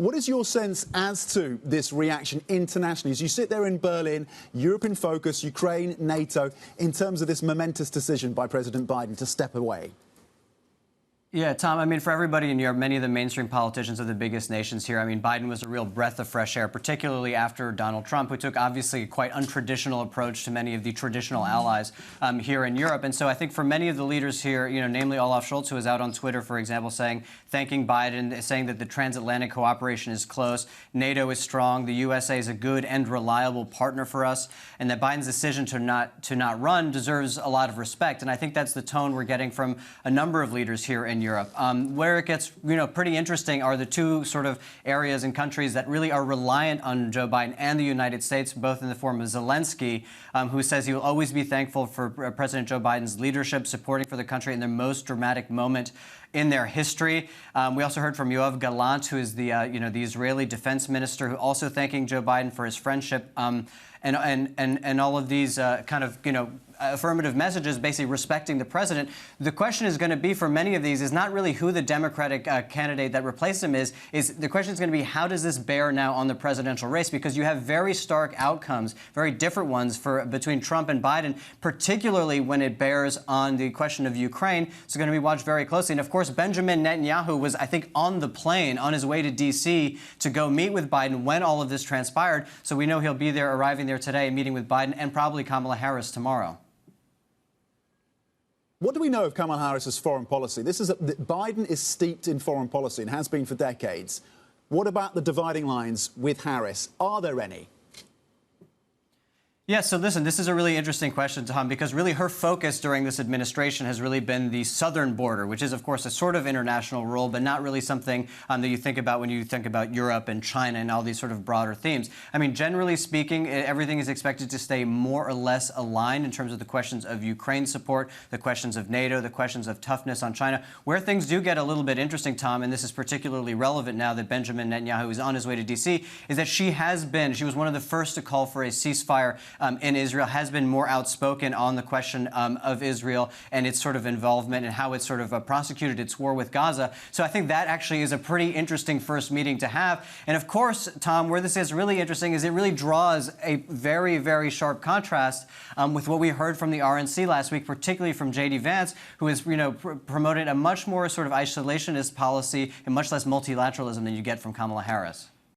What is your sense as to this reaction internationally? As you sit there in Berlin, Europe in focus, Ukraine, NATO, in terms of this momentous decision by President Biden to step away? Yeah, Tom, I mean, for everybody in Europe, many of the mainstream politicians of the biggest nations here, I mean, Biden was a real breath of fresh air, particularly after Donald Trump, who took obviously a quite untraditional approach to many of the traditional allies here in Europe. And so I think for many of the leaders here, namely Olaf Scholz, who was out on Twitter, for example, thanking Biden, saying that the transatlantic cooperation is close, NATO is strong, the U.S.A. is a good and reliable partner for us, and that Biden's decision to not run deserves a lot of respect. And I think that's the tone we're getting from a number of leaders here in Europe. Where it gets, pretty interesting are the two sort of areas and countries that really are reliant on Joe Biden and the United States, both in the form of Zelensky, who says he will always be thankful for President Joe Biden's leadership, supporting for the country in their most dramatic moment in their history. We also heard from Yoav Gallant, who is the the Israeli defense minister, who also thanking Joe Biden for his friendship, and all of these affirmative messages, basically respecting the president. The question is going to be for many of these is not really who the Democratic candidate that replaced him is the question is going to be how does this bear now on the presidential race, because you have very stark outcomes, very different ones between Trump and Biden, particularly when it bears on the question of Ukraine. It's going to be watched very closely. And of course, Benjamin Netanyahu was, I think, on the plane on his way to D.C. to go meet with Biden when all of this transpired. So we know he'll be there, arriving there today, meeting with Biden and probably Kamala Harris tomorrow. What do we know of Kamala Harris's foreign policy? Biden is steeped in foreign policy and has been for decades. What about the dividing lines with Harris? Are there any? Yeah, so listen, this is a really interesting question, Tom, because really her focus during this administration has really been the southern border, which is, of course, a sort of international role, but not really something that you think about when you think about Europe and China and all these sort of broader themes. I mean, generally speaking, everything is expected to stay more or less aligned in terms of the questions of Ukraine support, the questions of NATO, the questions of toughness on China. Where things do get a little bit interesting, Tom, and this is particularly relevant now that Benjamin Netanyahu is on his way to D.C., is that she was one of the first to call for a ceasefire in Israel, has been more outspoken on the question of Israel and its sort of involvement and how it sort of prosecuted its war with Gaza. So I think that actually is a pretty interesting first meeting to have. And of course, Tom, where this is really interesting is it really draws a very, very sharp contrast with what we heard from the RNC last week, particularly from J.D. Vance, who has promoted a much more sort of isolationist policy and much less multilateralism than you get from Kamala Harris.